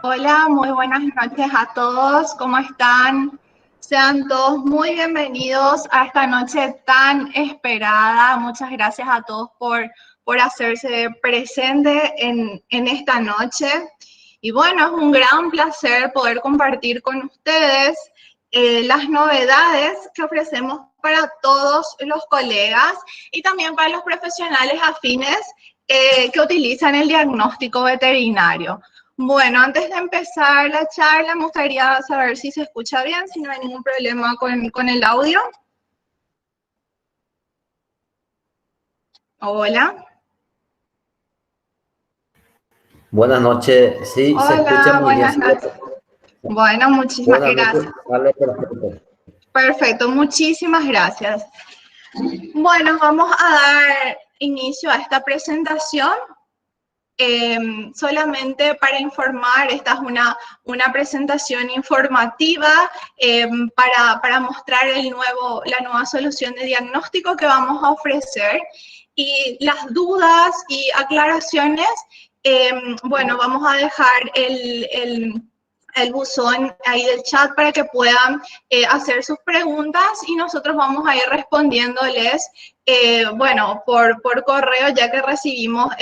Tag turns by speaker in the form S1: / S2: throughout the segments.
S1: Hola, muy buenas noches a todos. ¿Cómo están? Sean todos muy bienvenidos a esta noche tan esperada. Muchas gracias a todos por hacerse presente en esta noche. Y bueno, es un gran placer poder compartir con ustedes las novedades que ofrecemos para todos los colegas y también para los profesionales afines que utilizan el diagnóstico veterinario. Bueno, antes de empezar la charla, me gustaría saber si se escucha bien, si no hay ningún problema con el audio. Hola.
S2: Buenas noches, sí, se escucha
S1: Hola,
S2: muy bien.
S1: buenas noches. Bueno, muchísimas
S2: Buenas noches,
S1: gracias.
S2: vale, perfecto.
S1: Perfecto, muchísimas gracias. Bueno, vamos a dar inicio a esta presentación. Solamente para informar, esta es una presentación informativa para mostrar la nueva solución de diagnóstico que vamos a ofrecer. Y las dudas y aclaraciones, bueno, vamos a dejar el buzón ahí del chat para que puedan hacer sus preguntas y nosotros vamos a ir respondiéndoles, bueno, por correo, ya que recibimos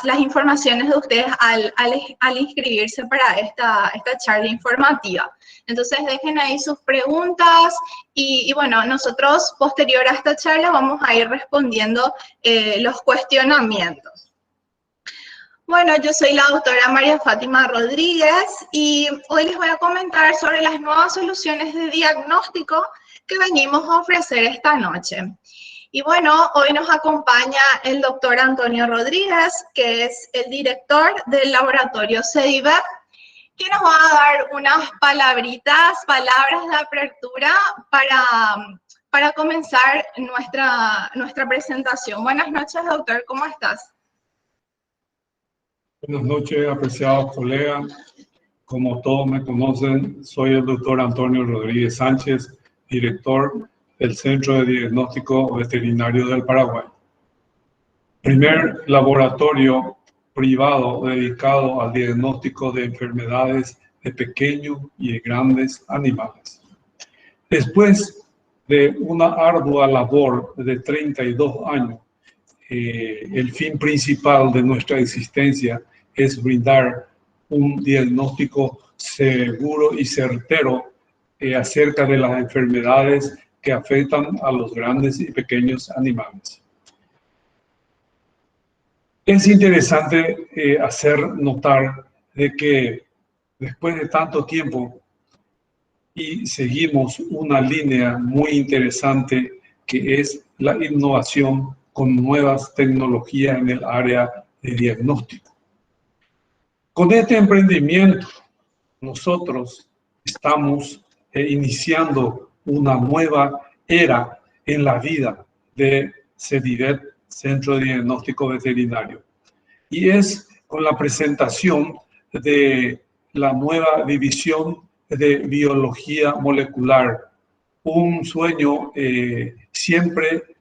S1: las informaciones de ustedes al inscribirse para esta charla informativa. Entonces dejen ahí sus preguntas y bueno, nosotros posterior a esta charla vamos a ir respondiendo los cuestionamientos. Bueno, yo soy la doctora María Fátima Rodríguez y hoy les voy a comentar sobre las nuevas soluciones de diagnóstico que venimos a ofrecer esta noche. Y bueno, hoy nos acompaña el doctor Antonio Rodríguez, que es el director del laboratorio CEDIVEP, que nos va a dar unas palabras de apertura para comenzar nuestra presentación. Buenas noches, doctor, ¿cómo estás?
S3: Buenas noches, apreciados colegas. Como todos me conocen, soy el doctor Antonio Rodríguez Sánchez, director del Centro de Diagnóstico Veterinario del Paraguay. Primer laboratorio privado dedicado al diagnóstico de enfermedades de pequeños y de grandes animales. Después de una ardua labor de 32 años, el fin principal de nuestra existencia es brindar un diagnóstico seguro y certero acerca de las enfermedades que afectan a los grandes y pequeños animales. Es interesante hacer notar de que después de tanto tiempo y seguimos una línea muy interesante que es la innovación con nuevas tecnologías en el área de diagnóstico. Con este emprendimiento, nosotros estamos iniciando una nueva era en la vida de CEDIVEP, Centro de Diagnóstico Veterinario. Y es con la presentación de la nueva división de biología molecular. Un sueño siempre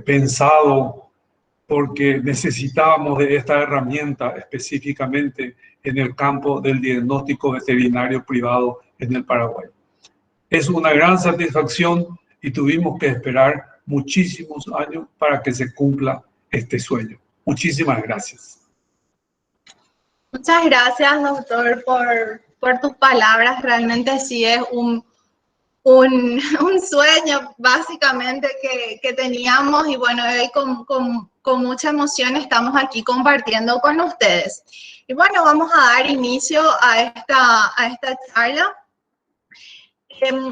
S3: pensado porque necesitábamos de esta herramienta específicamente en el campo del diagnóstico veterinario privado en el Paraguay. Es una gran satisfacción y tuvimos que esperar muchísimos años para que se cumpla este sueño. Muchísimas gracias.
S1: Muchas gracias, doctor, por tus palabras. Realmente sí es un sueño básicamente que teníamos y bueno, hoy con mucha emoción estamos aquí compartiendo con ustedes. Y bueno, vamos a dar inicio a esta charla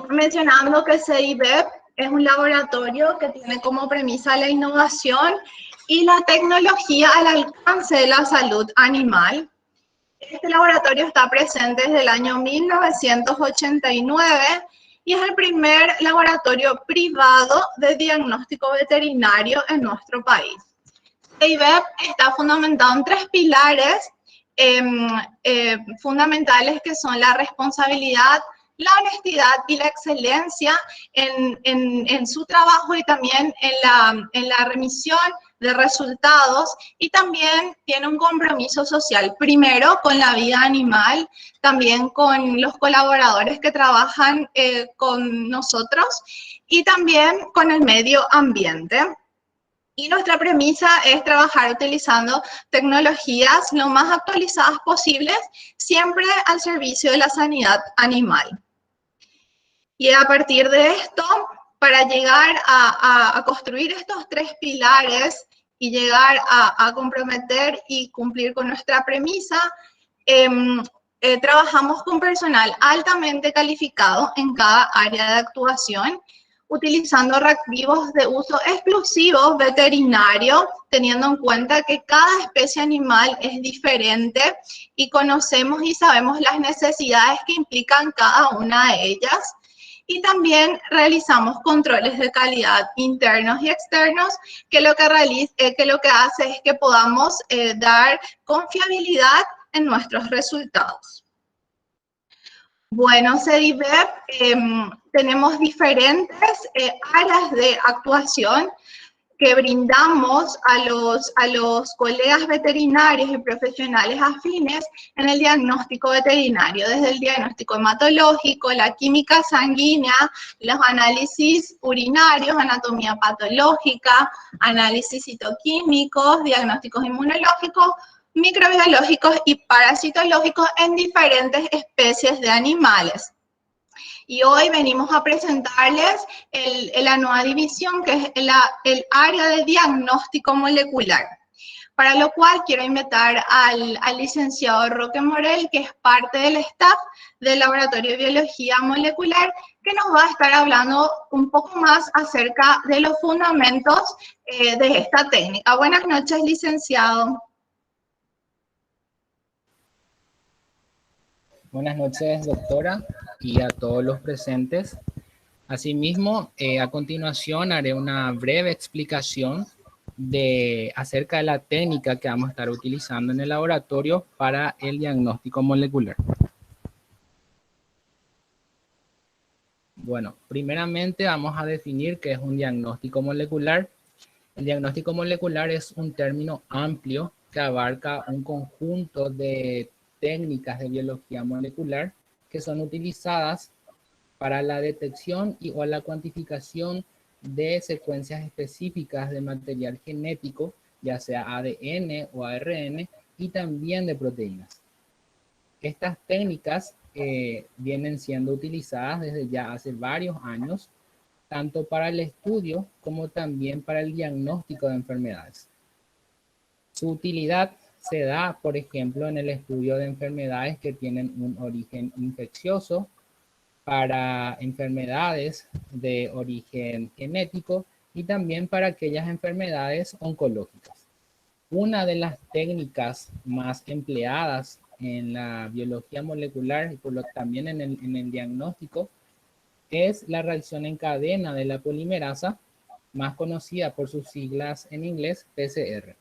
S1: mencionando que CEDIVEP es un laboratorio que tiene como premisa la innovación y la tecnología al alcance de la salud animal. Este laboratorio está presente desde el año 1989 y es el primer laboratorio privado de diagnóstico veterinario en nuestro país. CEDIVEP está fundamentado en tres pilares fundamentales que son la responsabilidad, la honestidad y la excelencia en su trabajo y también en la remisión de resultados y también tiene un compromiso social, primero con la vida animal, también con los colaboradores que trabajan con nosotros y también con el medio ambiente. Y nuestra premisa es trabajar utilizando tecnologías lo más actualizadas posibles, siempre al servicio de la sanidad animal. Y a partir de esto, para llegar a construir estos 3 pilares y llegar a comprometer y cumplir con nuestra premisa, trabajamos con personal altamente calificado en cada área de actuación, utilizando reactivos de uso exclusivo veterinario, teniendo en cuenta que cada especie animal es diferente y conocemos y sabemos las necesidades que implican cada una de ellas. Y también realizamos controles de calidad internos y externos, que lo que hace es que podamos dar confiabilidad en nuestros resultados. Bueno, CEDIVEP, tenemos diferentes áreas de actuación que brindamos a los colegas veterinarios y profesionales afines en el diagnóstico veterinario, desde el diagnóstico hematológico, la química sanguínea, los análisis urinarios, anatomía patológica, análisis citoquímicos, diagnósticos inmunológicos, microbiológicos y parasitológicos en diferentes especies de animales. Y hoy venimos a presentarles la nueva división, que es el área de diagnóstico molecular. Para lo cual quiero invitar al licenciado Roque Morel, que es parte del staff del Laboratorio de Biología Molecular, que nos va a estar hablando un poco más acerca de los fundamentos de esta técnica. Buenas noches, licenciado.
S4: Buenas noches, doctora, y a todos los presentes. Asimismo, a continuación haré una breve explicación acerca de la técnica que vamos a estar utilizando en el laboratorio para el diagnóstico molecular. Bueno, primeramente vamos a definir qué es un diagnóstico molecular. El diagnóstico molecular es un término amplio que abarca un conjunto de técnicas de biología molecular que son utilizadas para la detección o la cuantificación de secuencias específicas de material genético, ya sea ADN o ARN, y también de proteínas. Estas técnicas vienen siendo utilizadas desde ya hace varios años, tanto para el estudio como también para el diagnóstico de enfermedades. Su utilidad se da, por ejemplo, en el estudio de enfermedades que tienen un origen infeccioso, para enfermedades de origen genético y también para aquellas enfermedades oncológicas. Una de las técnicas más empleadas en la biología molecular y también en el diagnóstico es la reacción en cadena de la polimerasa, más conocida por sus siglas en inglés PCR.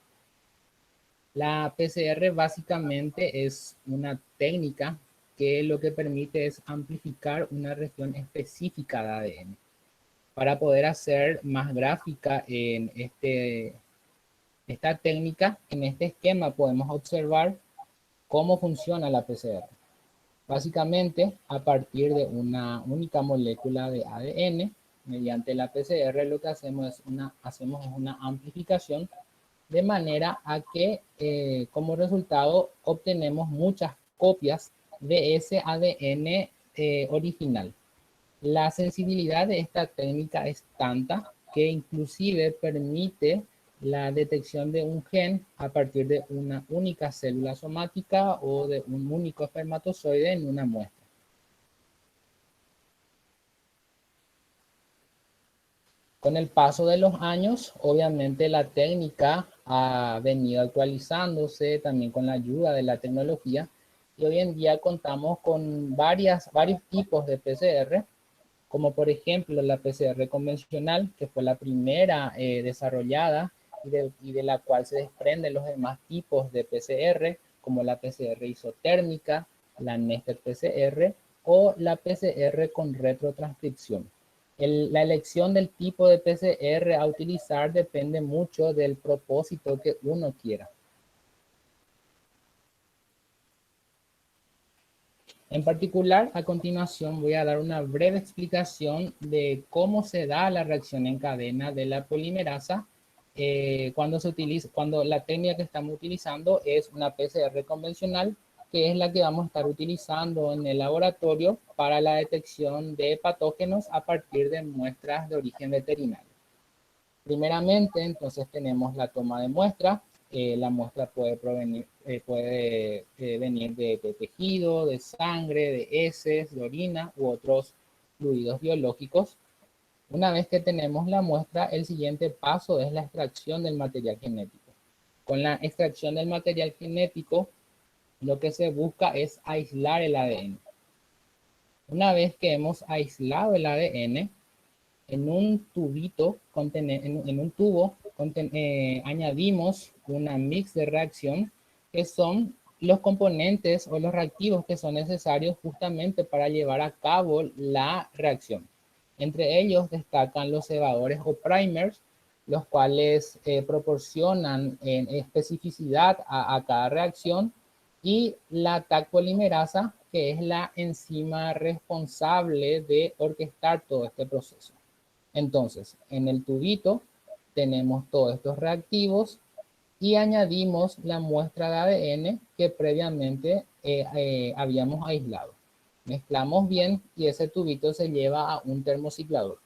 S4: La PCR básicamente es una técnica que lo que permite es amplificar una región específica de ADN. Para poder hacer más gráfica en esta técnica, en este esquema podemos observar cómo funciona la PCR. Básicamente, a partir de una única molécula de ADN, mediante la PCR lo que hacemos es una amplificación, de manera a que como resultado obtenemos muchas copias de ese ADN original. La sensibilidad de esta técnica es tanta que inclusive permite la detección de un gen a partir de una única célula somática o de un único espermatozoide en una muestra. Con el paso de los años, obviamente la técnica ha venido actualizándose también con la ayuda de la tecnología y hoy en día contamos con varios tipos de PCR, como por ejemplo la PCR convencional, que fue la primera desarrollada y de la cual se desprenden los demás tipos de PCR, como la PCR isotérmica, la Nested PCR o la PCR con retrotranscripción. La elección del tipo de PCR a utilizar depende mucho del propósito que uno quiera. En particular, a continuación voy a dar una breve explicación de cómo se da la reacción en cadena de la polimerasa cuando la técnica que estamos utilizando es una PCR convencional, que es la que vamos a estar utilizando en el laboratorio para la detección de patógenos a partir de muestras de origen veterinario. Primeramente, entonces tenemos la toma de muestra. La muestra puede venir de tejido, de sangre, de heces, de orina u otros fluidos biológicos. Una vez que tenemos la muestra, el siguiente paso es la extracción del material genético. Con la extracción del material genético, lo que se busca es aislar el ADN. Una vez que hemos aislado el ADN, en un tubito, en un tubo, añadimos una mix de reacción, que son los componentes o los reactivos que son necesarios justamente para llevar a cabo la reacción. Entre ellos destacan los cebadores o primers, los cuales proporcionan especificidad a cada reacción, y la Taq polimerasa, que es la enzima responsable de orquestar todo este proceso. Entonces, en el tubito tenemos todos estos reactivos y añadimos la muestra de ADN que previamente habíamos aislado. Mezclamos bien y ese tubito se lleva a un termociclador.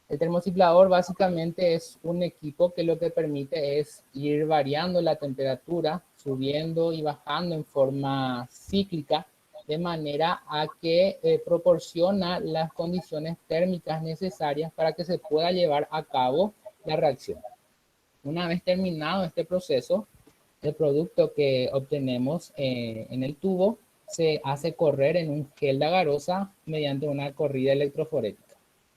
S4: El termociclador básicamente es un equipo que lo que permite es ir variando la temperatura, subiendo y bajando en forma cíclica, de manera a que proporciona las condiciones térmicas necesarias para que se pueda llevar a cabo la reacción. Una vez terminado este proceso, el producto que obtenemos en el tubo se hace correr en un gel de agarosa mediante una corrida electroforética.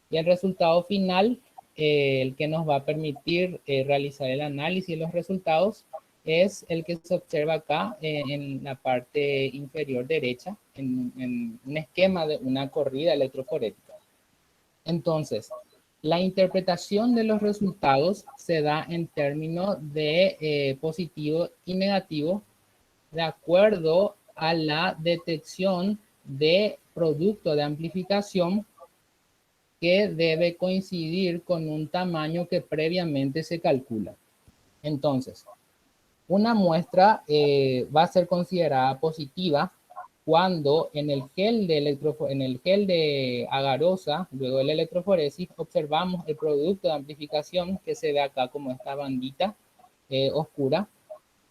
S4: Y el resultado final, el que nos va a permitir realizar el análisis de los resultados, es el que se observa acá en la parte inferior derecha, en un esquema de una corrida electroforética. Entonces, la interpretación de los resultados se da en términos de positivo y negativo de acuerdo a la detección de producto de amplificación que debe coincidir con un tamaño que previamente se calcula. Entonces, una muestra va a ser considerada positiva cuando en el gel de agarosa, luego de la electroforesis, observamos el producto de amplificación que se ve acá como esta bandita oscura.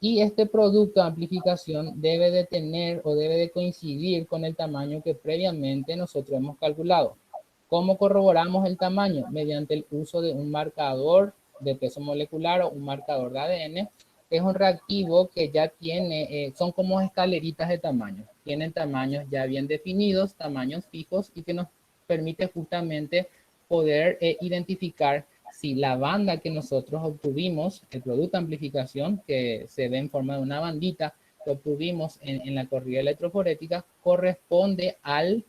S4: Y este producto de amplificación debe de tener o debe de coincidir con el tamaño que previamente nosotros hemos calculado. ¿Cómo corroboramos el tamaño? Mediante el uso de un marcador de peso molecular o un marcador de ADN. Es un reactivo que ya tiene, son como escaleritas de tamaño. Tienen tamaños ya bien definidos, tamaños fijos, y que nos permite justamente poder identificar si la banda que nosotros obtuvimos, el producto de amplificación, que se ve en forma de una bandita, que obtuvimos en la corrida electroforética, corresponde al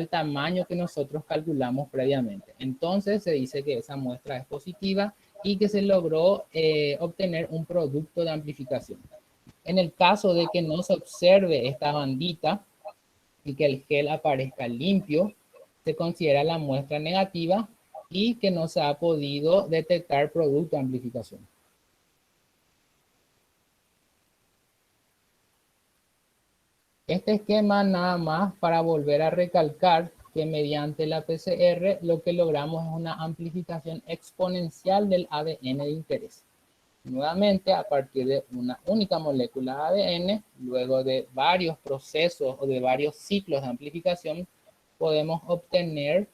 S4: tamaño que nosotros calculamos previamente. Entonces se dice que esa muestra es positiva y que se logró obtener un producto de amplificación. En el caso de que no se observe esta bandita y que el gel aparezca limpio, se considera la muestra negativa y que no se ha podido detectar producto de amplificación. Este esquema nada más para volver a recalcar que mediante la PCR lo que logramos es una amplificación exponencial del ADN de interés. Nuevamente, a partir de una única molécula de ADN, luego de varios procesos o de varios ciclos de amplificación, podemos obtener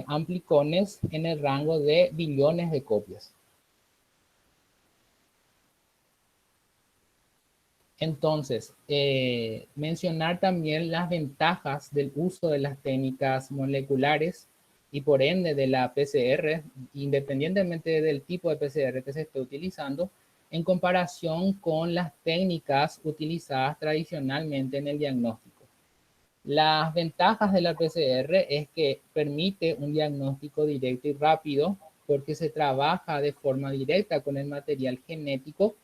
S4: amplicones en el rango de billones de copias. Entonces, mencionar también las ventajas del uso de las técnicas moleculares y por ende de la PCR, independientemente del tipo de PCR que se esté utilizando, en comparación con las técnicas utilizadas tradicionalmente en el diagnóstico. Las ventajas de la PCR es que permite un diagnóstico directo y rápido porque se trabaja de forma directa con el material genético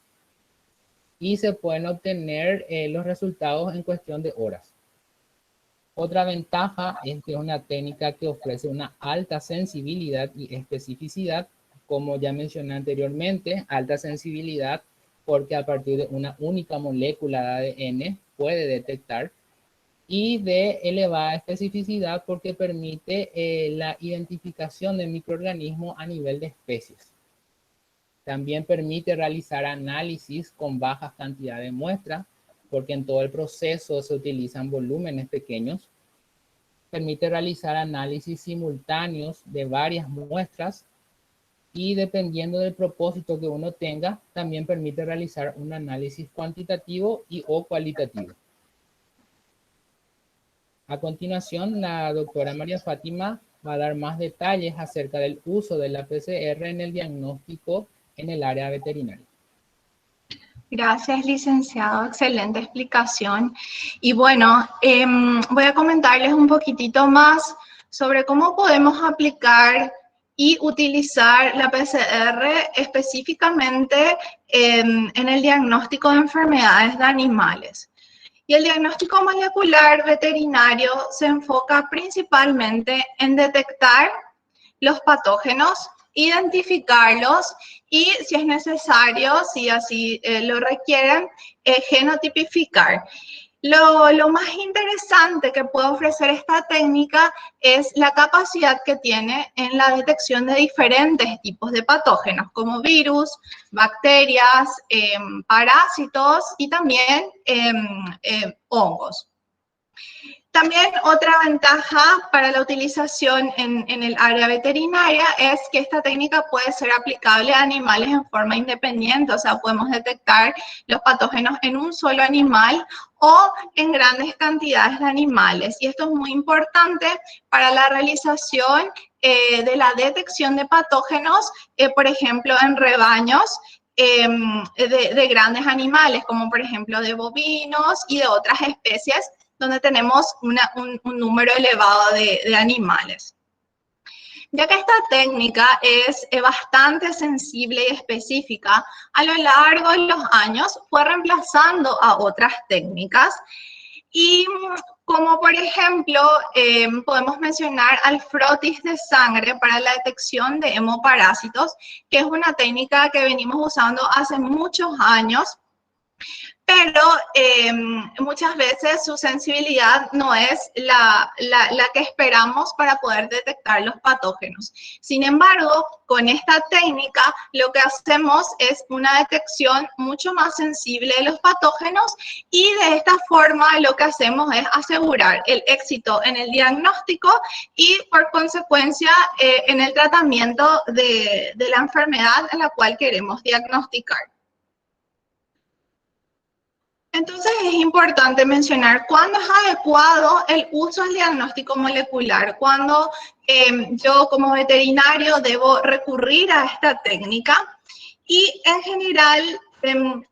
S4: y se pueden obtener los resultados en cuestión de horas. Otra ventaja es que es una técnica que ofrece una alta sensibilidad y especificidad, como ya mencioné anteriormente, alta sensibilidad porque a partir de una única molécula de ADN puede detectar, y de elevada especificidad porque permite la identificación de microorganismos a nivel de especies. También permite realizar análisis con bajas cantidades de muestras, porque en todo el proceso se utilizan volúmenes pequeños. Permite realizar análisis simultáneos de varias muestras y dependiendo del propósito que uno tenga, también permite realizar un análisis cuantitativo y o cualitativo. A continuación, la doctora María Fátima va a dar más detalles acerca del uso de la PCR en el diagnóstico en el área veterinaria.
S1: Gracias, licenciado. Excelente explicación. Y bueno, voy a comentarles un poquitito más sobre cómo podemos aplicar y utilizar la PCR específicamente en el diagnóstico de enfermedades de animales. Y el diagnóstico molecular veterinario se enfoca principalmente en detectar los patógenos, identificarlos y, si es necesario, si así lo requieren, genotipificar. Lo más interesante que puede ofrecer esta técnica es la capacidad que tiene en la detección de diferentes tipos de patógenos, como virus, bacterias, parásitos y también hongos. También otra ventaja para la utilización en el área veterinaria es que esta técnica puede ser aplicable a animales en forma independiente, o sea, podemos detectar los patógenos en un solo animal o en grandes cantidades de animales. Y esto es muy importante para la realización de la detección de patógenos, por ejemplo, en rebaños de grandes animales, como por ejemplo de bovinos y de otras especies, donde tenemos un número elevado de animales. Ya que esta técnica es bastante sensible y específica, a lo largo de los años fue reemplazando a otras técnicas y como por ejemplo podemos mencionar al frotis de sangre para la detección de hemoparásitos, que es una técnica que venimos usando hace muchos años, pero muchas veces su sensibilidad no es la que esperamos para poder detectar los patógenos. Sin embargo, con esta técnica lo que hacemos es una detección mucho más sensible de los patógenos y de esta forma lo que hacemos es asegurar el éxito en el diagnóstico y por consecuencia en el tratamiento de la enfermedad en la cual queremos diagnosticar. Entonces es importante mencionar cuándo es adecuado el uso del diagnóstico molecular, cuándo yo como veterinario debo recurrir a esta técnica y en general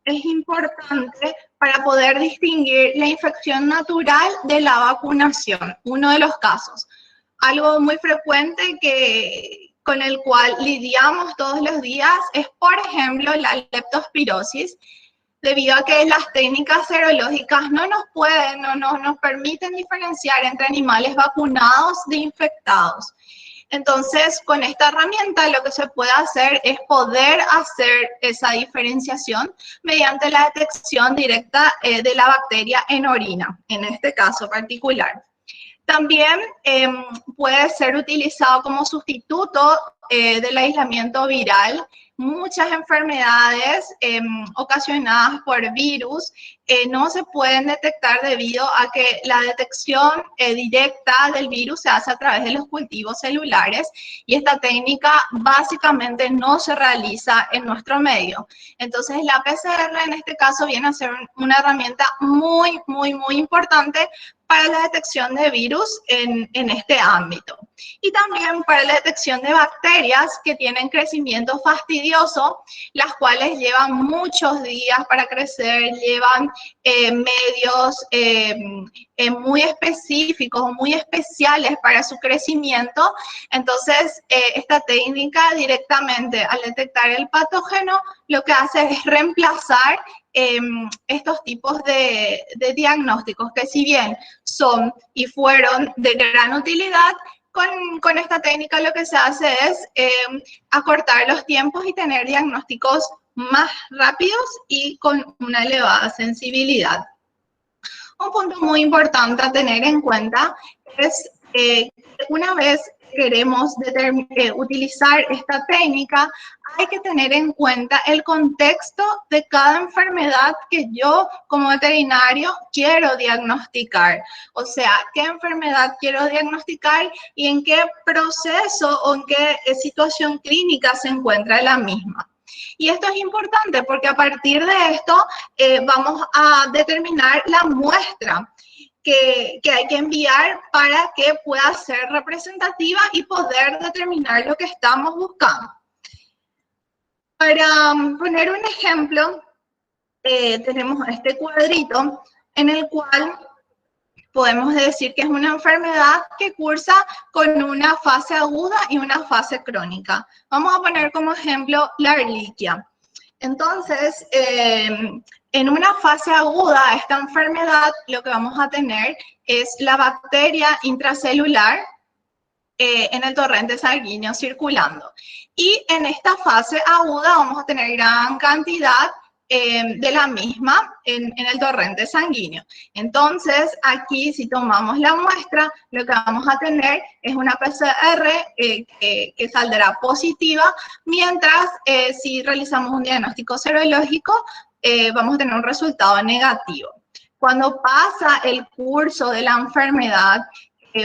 S1: es importante para poder distinguir la infección natural de la vacunación, uno de los casos. Algo muy frecuente con el cual lidiamos todos los días es, por ejemplo, la leptospirosis, debido a que las técnicas serológicas no nos permiten diferenciar entre animales vacunados de infectados. Entonces, con esta herramienta lo que se puede hacer es poder hacer esa diferenciación mediante la detección directa de la bacteria en orina, en este caso particular. También puede ser utilizado como sustituto del aislamiento viral. Muchas enfermedades ocasionadas por virus no se pueden detectar debido a que la detección directa del virus se hace a través de los cultivos celulares y esta técnica básicamente no se realiza en nuestro medio. Entonces la PCR en este caso viene a ser una herramienta muy importante para la detección de virus en este ámbito. Y también para la detección de bacterias que tienen crecimiento fastidioso, las cuales llevan muchos días para crecer, llevan medios muy específicos, muy especiales para su crecimiento. Entonces, esta técnica directamente al detectar el patógeno, lo que hace es reemplazar estos tipos de diagnósticos que si bien son y fueron de gran utilidad, con esta técnica lo que se hace es acortar los tiempos y tener diagnósticos más rápidos y con una elevada sensibilidad. Un punto muy importante a tener en cuenta es que una vez queremos utilizar esta técnica, hay que tener en cuenta el contexto de cada enfermedad que yo como veterinario quiero diagnosticar. O sea, qué enfermedad quiero diagnosticar y en qué proceso o en qué situación clínica se encuentra la misma. Y esto es importante porque a partir de esto vamos a determinar la muestra que hay que enviar para que pueda ser representativa y poder determinar lo que estamos buscando. Para poner un ejemplo, tenemos este cuadrito en el cual podemos decir que es una enfermedad que cursa con una fase aguda y una fase crónica. Vamos a poner como ejemplo la Ehrlichia. Entonces, en una fase aguda, esta enfermedad, lo que vamos a tener es la bacteria intracelular en el torrente sanguíneo circulando. Y en esta fase aguda vamos a tener gran cantidad de la misma en el torrente sanguíneo. Entonces, aquí si tomamos la muestra, lo que vamos a tener es una PCR que saldrá positiva, mientras si realizamos un diagnóstico serológico, vamos a tener un resultado negativo. Cuando pasa el curso de la enfermedad,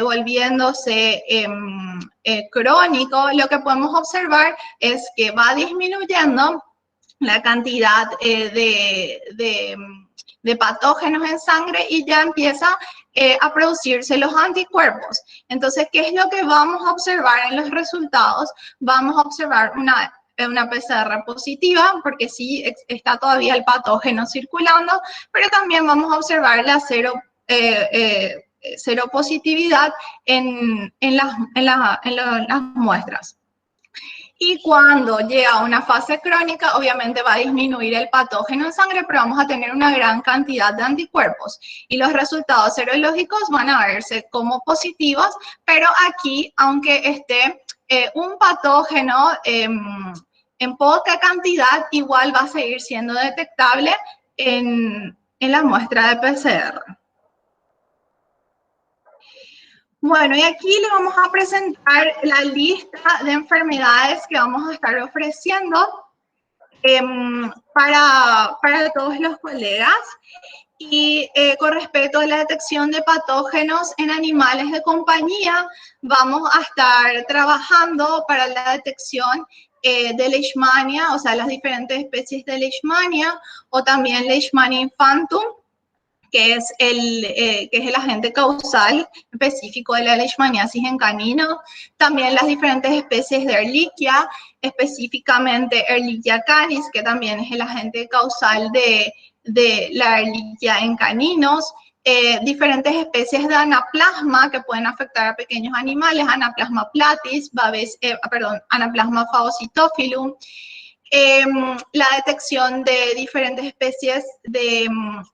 S1: volviéndose crónico, lo que podemos observar es que va disminuyendo la cantidad de patógenos en sangre y ya empieza a producirse los anticuerpos. Entonces, ¿qué es lo que vamos a observar en los resultados? Vamos a observar una PCR positiva, porque sí está todavía el patógeno circulando, pero también vamos a observar la seropositividad en las muestras. Y cuando llega a una fase crónica, obviamente va a disminuir el patógeno en sangre, pero vamos a tener una gran cantidad de anticuerpos. Y los resultados serológicos van a verse como positivos, pero aquí, aunque esté un patógeno en poca cantidad, igual va a seguir siendo detectable en la muestra de PCR. Bueno, y aquí le vamos a presentar la lista de enfermedades que vamos a estar ofreciendo para todos los colegas. Y con respecto a la detección de patógenos en animales de compañía, vamos a estar trabajando para la detección de Leishmania, o sea, las diferentes especies de Leishmania, o también Leishmania infantum, que es el agente causal específico de la leishmaniasis en caninos. También las diferentes especies de Ehrlichia, específicamente Ehrlichia canis, que también es el agente causal de la Ehrlichia en caninos. Diferentes especies de anaplasma que pueden afectar a pequeños animales, Anaplasma platis, Anaplasma phagocytophilum. La detección de diferentes especies de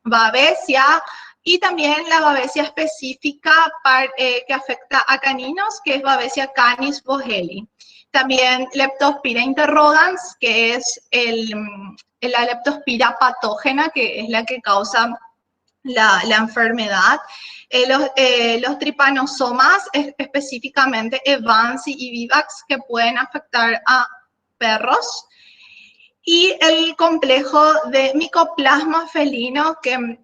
S1: Babesia y también la Babesia específica que afecta a caninos, que es Babesia canis vogeli. También Leptospira interrogans, que es la leptospira patógena, que es la que causa la enfermedad. Los tripanosomas, específicamente Evansi y Vivax, que pueden afectar a perros. Y el complejo de Mycoplasma felino, que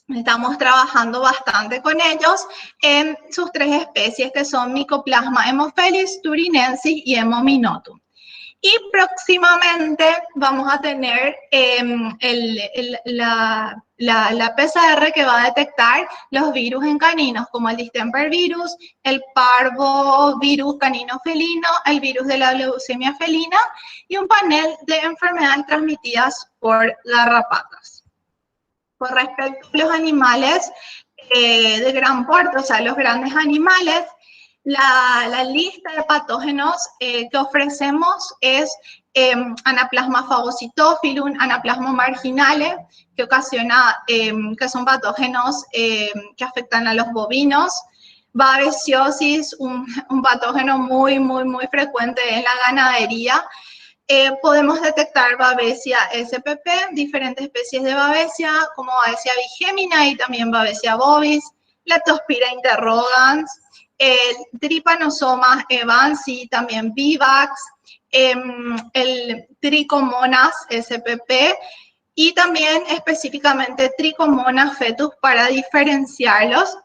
S1: estamos trabajando bastante con ellos en sus tres especies, que son Mycoplasma haemophilus, thuringiensis y Haemominotum. Y próximamente vamos a tener la PCR que va a detectar los virus en caninos, como el distemper virus, el parvovirus canino felino, el virus de la leucemia felina y un panel de enfermedades transmitidas por garrapatas. Con respecto a los animales de gran porte, o sea, los grandes animales, la lista de patógenos que ofrecemos es Anaplasma phagocytophilum, Anaplasma marginale, que ocasiona, que son patógenos que afectan a los bovinos, babesiosis, un patógeno muy frecuente en la ganadería. Podemos detectar Babesia spp, diferentes especies de Babesia, como Babesia bigémina y también Babesia bovis, Leptospira interrogans, Trypanosoma evansi, también Vivax, el Trichomonas spp y también específicamente Trichomonas fetus para diferenciarlos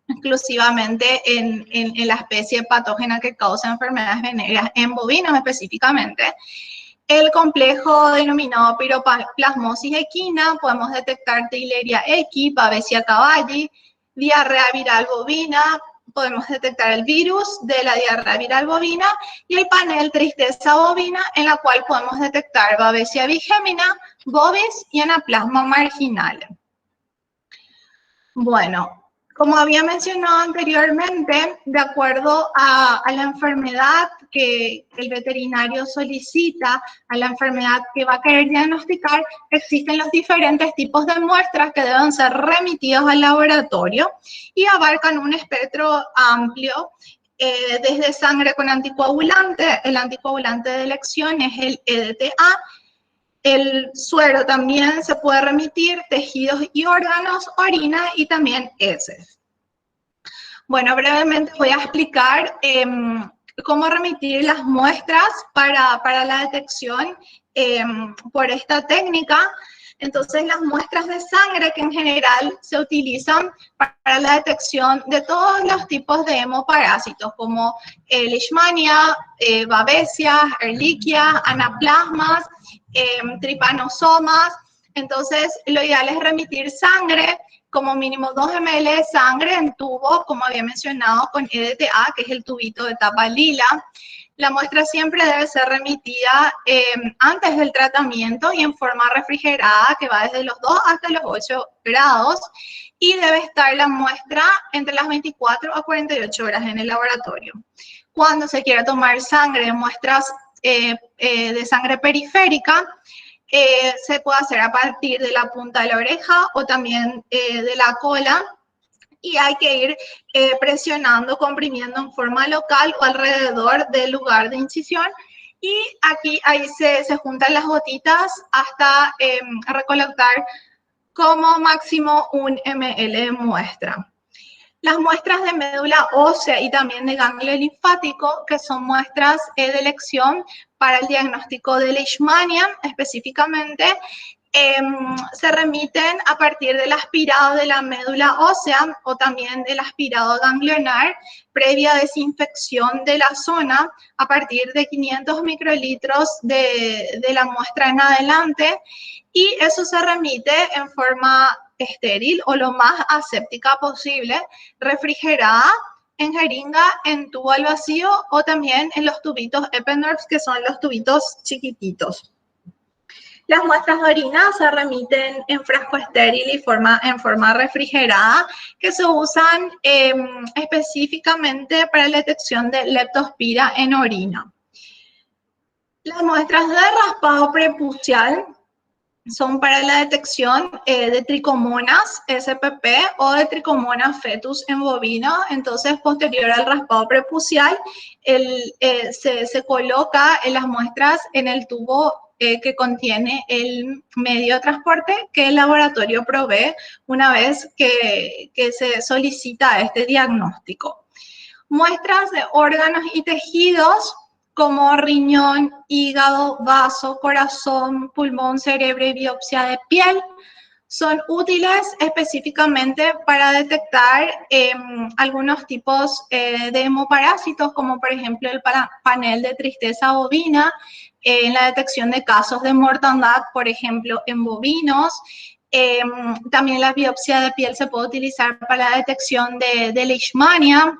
S1: exclusivamente en la especie patógena que causa enfermedades venéreas en bovinos específicamente. El complejo denominado piroplasmosis equina, podemos detectar Theileria equi, Babesia cavalli, diarrea viral bovina, podemos detectar el virus de la diarrea viral bovina y el panel tristeza bovina, en la cual podemos detectar Babesia bigémina, bovis y Anaplasma marginale. Bueno, como había mencionado anteriormente, de acuerdo a la enfermedad que el veterinario solicita, a la enfermedad que va a querer diagnosticar, existen los diferentes tipos de muestras que deben ser remitidos al laboratorio y abarcan un espectro amplio, desde sangre con anticoagulante, el anticoagulante de elección es el EDTA. El suero también se puede remitir, tejidos y órganos, orina y también heces. Bueno, brevemente voy a explicar cómo remitir las muestras para la detección por esta técnica. Entonces, las muestras de sangre que en general se utilizan para la detección de todos los tipos de hemoparásitos, como Leishmania, Babesia, Ehrlichia, anaplasmas, tripanosomas. Entonces, lo ideal es remitir sangre, como mínimo 2 ml de sangre en tubo, como había mencionado, con EDTA, que es el tubito de tapa lila. La muestra siempre debe ser remitida antes del tratamiento y en forma refrigerada, que va desde los 2 hasta los 8 grados, y debe estar la muestra entre las 24 a 48 horas en el laboratorio. Cuando se quiera tomar sangre, muestras de sangre periférica, se puede hacer a partir de la punta de la oreja o también de la cola, y hay que ir presionando, comprimiendo en forma local o alrededor del lugar de incisión, y ahí se juntan las gotitas hasta recolectar como máximo 1 ml de muestra. Las muestras de médula ósea y también de ganglio linfático, que son muestras de elección para el diagnóstico de Leishmania específicamente, se remiten a partir del aspirado de la médula ósea o también del aspirado ganglionar previa desinfección de la zona a partir de 500 microlitros de la muestra en adelante, y eso se remite en forma estéril o lo más aséptica posible, refrigerada, en jeringa, en tubo al vacío o también en los tubitos Eppendorf, que son los tubitos chiquititos. Las muestras de orina se remiten en frasco estéril y en forma refrigerada, que se usan específicamente para la detección de leptospira en orina. Las muestras de raspado prepucial son para la detección de Trichomonas spp o de Trichomonas fetus en bovino. Entonces, posterior al raspado prepucial, se coloca las muestras en el tubo que contiene el medio de transporte que el laboratorio provee una vez que se solicita este diagnóstico. Muestras de órganos y tejidos como riñón, hígado, vaso, corazón, pulmón, cerebro y biopsia de piel son útiles específicamente para detectar algunos tipos de hemoparásitos, como por ejemplo el panel de tristeza bovina, en la detección de casos de mortandad, por ejemplo, en bovinos. También la biopsia de piel se puede utilizar para la detección de leishmania.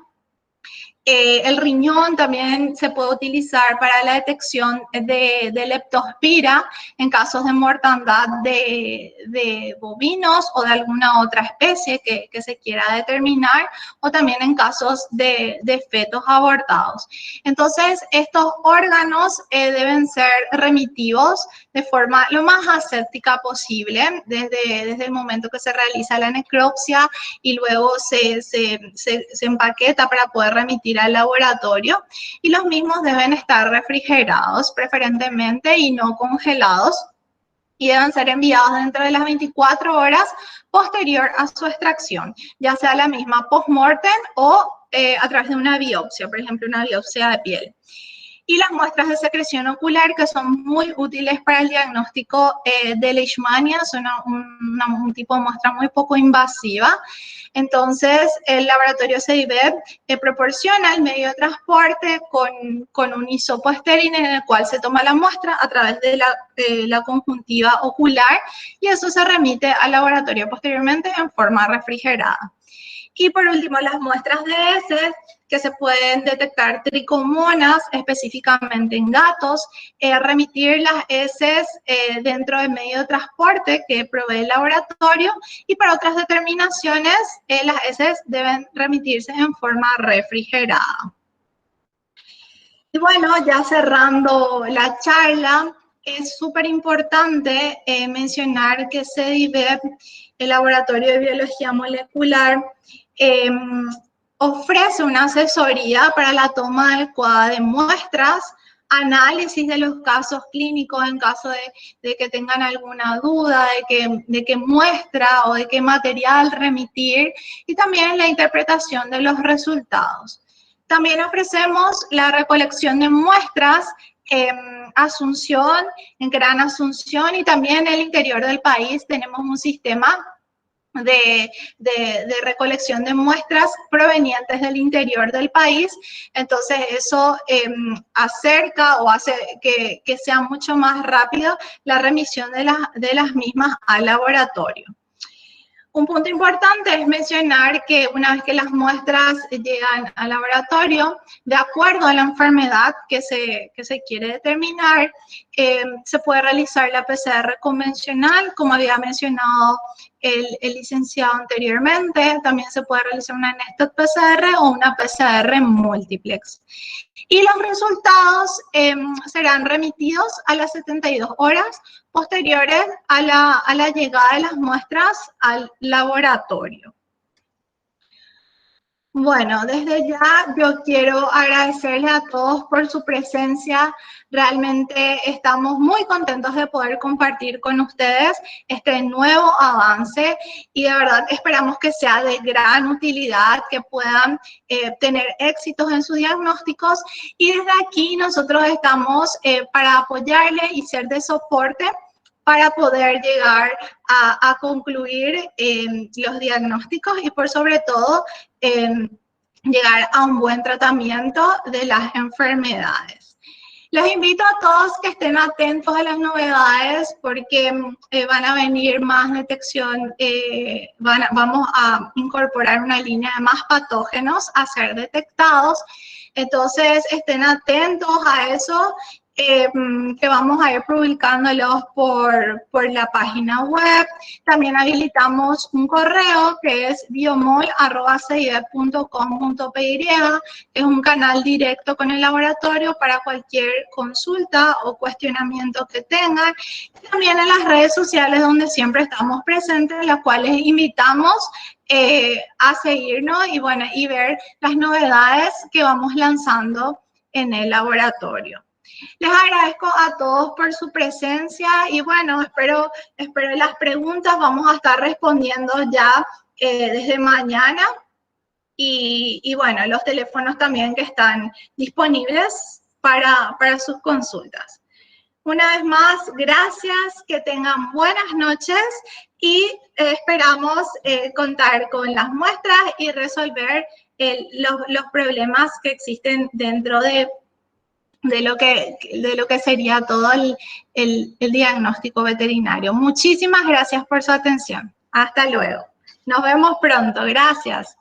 S1: El riñón también se puede utilizar para la detección de leptospira en casos de mortandad de bovinos o de alguna otra especie que se quiera determinar, o también en casos de fetos abortados. Entonces, estos órganos deben ser remitidos de forma lo más aséptica posible, desde el momento que se realiza la necropsia y luego se empaqueta para poder remitir al laboratorio, y los mismos deben estar refrigerados preferentemente y no congelados, y deben ser enviados dentro de las 24 horas posterior a su extracción, ya sea la misma post-mortem o a través de una biopsia, por ejemplo, una biopsia de piel. Y las muestras de secreción ocular, que son muy útiles para el diagnóstico de leishmania, son un tipo de muestra muy poco invasiva. Entonces, el laboratorio CIBEP proporciona el medio de transporte con un hisopo estéril en el cual se toma la muestra a través de la conjuntiva ocular, y eso se remite al laboratorio posteriormente en forma refrigerada. Y por último, las muestras de heces, que se pueden detectar tricomonas específicamente en gatos, remitir las heces dentro del medio de transporte que provee el laboratorio, y para otras determinaciones las heces deben remitirse en forma refrigerada. Y bueno, ya cerrando la charla, es súper importante mencionar que CEDIVEP, el Laboratorio de Biología Molecular, ofrece una asesoría para la toma adecuada de muestras, análisis de los casos clínicos en caso de que tengan alguna duda de qué muestra o de qué material remitir, y también la interpretación de los resultados. También ofrecemos la recolección de muestras en Asunción, en Gran Asunción, y también en el interior del país tenemos un sistema de recolección de muestras provenientes del interior del país. Entonces eso acerca o hace que sea mucho más rápido la remisión de las mismas al laboratorio. Un punto importante es mencionar que una vez que las muestras llegan al laboratorio, de acuerdo a la enfermedad que se quiere determinar, se puede realizar la PCR convencional, como había mencionado el licenciado anteriormente. También se puede realizar una Nested PCR o una PCR multiplex. Y los resultados serán remitidos a las 72 horas posteriores a la llegada de las muestras al laboratorio. Bueno, desde ya yo quiero agradecerles a todos por su presencia. Realmente estamos muy contentos de poder compartir con ustedes este nuevo avance, y de verdad esperamos que sea de gran utilidad, que puedan tener éxitos en sus diagnósticos, y desde aquí nosotros estamos para apoyarles y ser de soporte para poder llegar a concluir los diagnósticos y por sobre todo llegar a un buen tratamiento de las enfermedades. Les invito a todos que estén atentos a las novedades, porque van a venir más detección, vamos a incorporar una línea de más patógenos a ser detectados. Entonces estén atentos a eso, que vamos a ir publicándolos por la página web. También habilitamos un correo que es biomol@cidep.com.py, es un canal directo con el laboratorio para cualquier consulta o cuestionamiento que tengan. También en las redes sociales, donde siempre estamos presentes, las cuales invitamos a seguirnos y, bueno, y ver las novedades que vamos lanzando en el laboratorio. Les agradezco a todos por su presencia y, bueno, espero las preguntas. Vamos a estar respondiendo ya desde mañana, y bueno, los teléfonos también que están disponibles para sus consultas. Una vez más, gracias, que tengan buenas noches y esperamos contar con las muestras y resolver los problemas que existen dentro de lo que sería todo el diagnóstico veterinario. Muchísimas gracias por su atención. Hasta luego. Nos vemos pronto. Gracias.